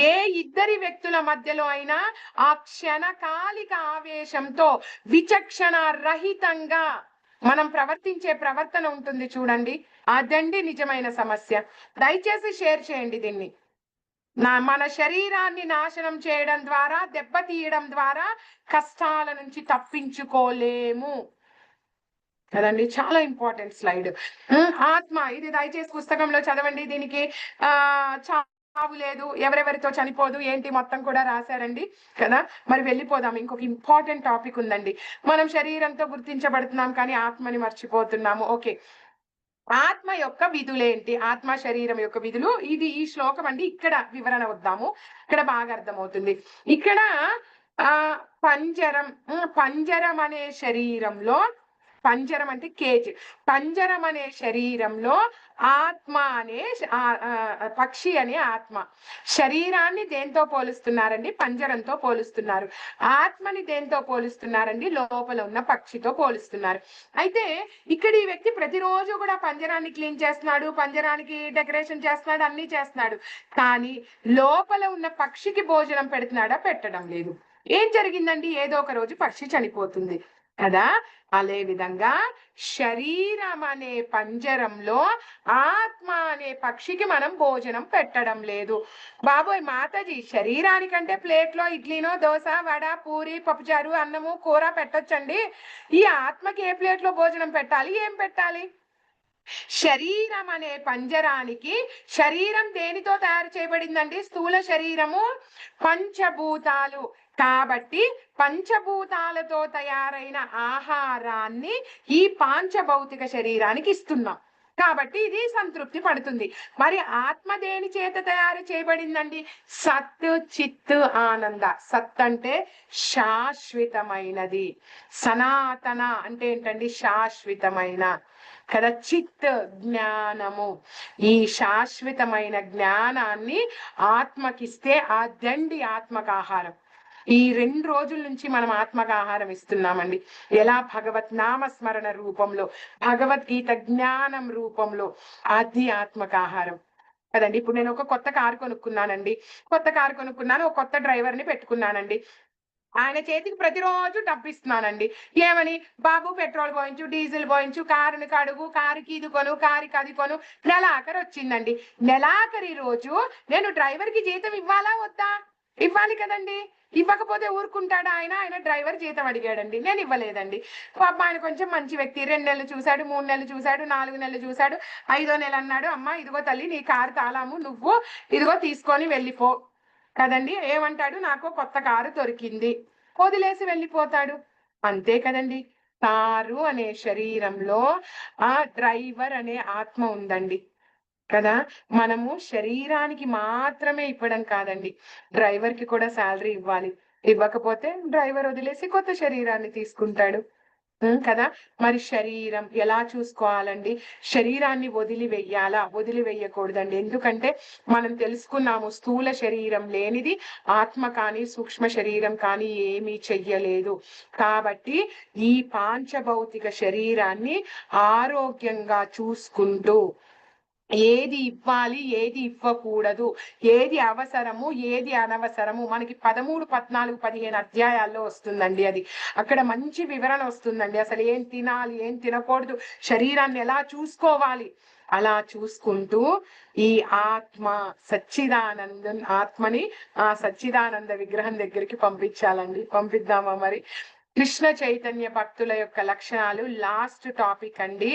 ఏ ఇద్దరి వ్యక్తుల మధ్యలో అయినా ఆ క్షణకాలిక ఆవేశంతో విచక్షణ రహితంగా మనం ప్రవర్తించే ప్రవర్తన ఉంటుంది చూడండి, అదండి నిజమైన సమస్య. దయచేసి షేర్ చేయండి దీన్ని. మన శరీరాన్ని నాశనం చేయడం ద్వారా, దెబ్బతీయడం ద్వారా కష్టాల నుంచి తప్పించుకోలేము కదండి. చాలా ఇంపార్టెంట్ స్లైడ్. ఆత్మ, ఇది దయచేసి పుస్తకంలో చదవండి. దీనికి చావు లేదు, ఎవరెవరితో చనిపోదు ఏంటి మొత్తం కూడా రాశారండి కదా. మరి వెళ్ళిపోదాం, ఇంకొక ఇంపార్టెంట్ టాపిక్ ఉందండి. మనం శరీరంతో గుర్తించబడుతున్నాం కానీ ఆత్మని మర్చిపోతున్నాము. ఓకే, ఆత్మ యొక్క విధులేంటి, ఆత్మ శరీరం యొక్క విధులు, ఇది ఈ శ్లోకం అండి. ఇక్కడ వివరణ వద్దాము, ఇక్కడ బాగా అర్థమవుతుంది. ఇక్కడ పంజరం, పంజరం అనే శరీరంలో, పంజరం అంటే కేజ్, పంజరం అనే శరీరంలో ఆత్మ అనే పక్షి అనే ఆత్మ. శరీరాన్ని దేంతో పోలుస్తున్నారండి? పంజరంతో పోలుస్తున్నారు. ఆత్మని దేంతో పోలుస్తున్నారండి? లోపల ఉన్న పక్షితో పోలుస్తున్నారు. అయితే ఇక్కడ ఈ వ్యక్తి ప్రతిరోజు కూడా పంజరాన్ని క్లీన్ చేస్తున్నాడు, పంజరానికి డెకరేషన్ చేస్తున్నాడు, అన్ని చేస్తున్నాడు. కానీ లోపల ఉన్న పక్షికి భోజనం పెడుతున్నాడా? పెట్టడం లేదు. ఏం జరిగిందండి? ఏదో ఒక రోజు పక్షి చనిపోతుంది కదా. అదే విధంగా శరీరం అనే పంజరంలో ఆత్మ అనే పక్షికి మనం భోజనం పెట్టడం లేదు. బాబోయ్ మాతాజీ, శరీరానికంటే ప్లేట్లో ఇడ్లీనో, దోశ, వడ, పూరి, పప్పుచారు, అన్నము, కూర పెట్టొచ్చండి. ఈ ఆత్మకి ఏ ప్లేట్లో భోజనం పెట్టాలి? ఏం పెట్టాలి? శరీరం అనే పంజరానికి, శరీరం దేనితో తయారు చేయబడిందండి? స్థూల శరీరము పంచభూతాలు. కాబట్టి పంచభూతాలతో తయారైన ఆహారాన్ని ఈ పాంచభౌతిక శరీరానికి ఇస్తున్నాం. కాబట్టి ఇది సంతృప్తి పడుతుంది. మరి ఆత్మ దేని చేత తయారు చేయబడిందండి? సత్, చిత్, ఆనంద. సత్ అంటే శాశ్వతమైనది, సనాతన అంటే ఏంటండి? శాశ్వతమైన కదా. చిత్ జ్ఞానము. ఈ శాశ్వతమైన జ్ఞానాన్ని ఆత్మకిస్తే ఆ దండి ఆత్మకు ఆహారం. ఈ 2 రోజుల నుంచి మనం ఆత్మకు ఆహారం ఇస్తున్నామండి. ఎలా? భగవత్ నామస్మరణ రూపంలో, భగవద్గీత జ్ఞానం రూపంలో. అది ఆత్మకు ఆహారం కదండి. ఇప్పుడు నేను ఒక కొత్త కారు కొనుక్కున్నానండి, ఒక కొత్త డ్రైవర్ని పెట్టుకున్నానండి. ఆయన చేతికి ప్రతిరోజు డబ్బు ఇస్తున్నానండి. ఏమని? బాబు పెట్రోల్ పోయించు, డీజిల్ పోయించు, కారుని కడుగు, కారుకి ఇది కొను, కారుకి అది కొను. నెలాఖరు వచ్చిందండి. నెలాఖరి రోజు నేను డ్రైవర్కి జీతం ఇవ్వాలా వద్దా? ఇవ్వాలి కదండి. ఇవ్వకపోతే ఊరుకుంటాడా ఆయన? ఆయన డ్రైవర్ జీతం అడిగాడండి, నేను ఇవ్వలేదండి. పాప ఆయన కొంచెం మంచి వ్యక్తి. 2 నెలలు చూశాడు, 3 నెలలు చూశాడు, 4 నెలలు చూశాడు. 5వ నెల అన్నాడు, అమ్మ ఇదిగో తల్లి నీ కారు తాళాము, నువ్వు ఇదిగో తీసుకొని వెళ్ళిపో కదండి. ఏమంటాడు? నాకు కొత్త కారు దొరికింది, వదిలేసి వెళ్ళిపోతాడు. అంతే కదండి. కారు అనే శరీరంలో ఆ డ్రైవర్ అనే ఆత్మ ఉందండి కదా. మనము శరీరానికి మాత్రమే ఇవ్వడం కాదండి, డ్రైవర్ కి కూడా శాలరీ ఇవ్వాలి. ఇవ్వకపోతే డ్రైవర్ వదిలేసి కొత్త శరీరాన్ని తీసుకుంటాడు కదా. మరి శరీరం ఎలా చూసుకోవాలండి? శరీరాన్ని వదిలివేయాలా? వదిలివేయకూడదండి. ఎందుకంటే మనం తెలుసుకున్నాము, స్థూల శరీరం లేనిది ఆత్మ కానీ సూక్ష్మ శరీరం కానీ ఏమీ చెయ్యలేదు. కాబట్టి ఈ పాంచభౌతిక శరీరాన్ని ఆరోగ్యంగా చూసుకుంటూ, ఏది ఇవ్వాలి, ఏది ఇవ్వకూడదు, ఏది అవసరము, ఏది అనవసరము, మనకి 13, 14, 15 అధ్యాయాల్లో వస్తుందండి. అది అక్కడ మంచి వివరణ వస్తుందండి. అసలు ఏం తినాలి, ఏం తినకూడదు, శరీరాన్ని ఎలా చూసుకోవాలి, అలా చూసుకుంటూ ఈ ఆత్మ సచ్చిదానందం, ఆత్మని ఆ సచ్చిదానంద విగ్రహం దగ్గరికి పంపించాలండి. పంపిద్దామా మరి? కృష్ణ చైతన్య భక్తుల యొక్క లక్షణాలు లాస్ట్ టాపిక్ అండి.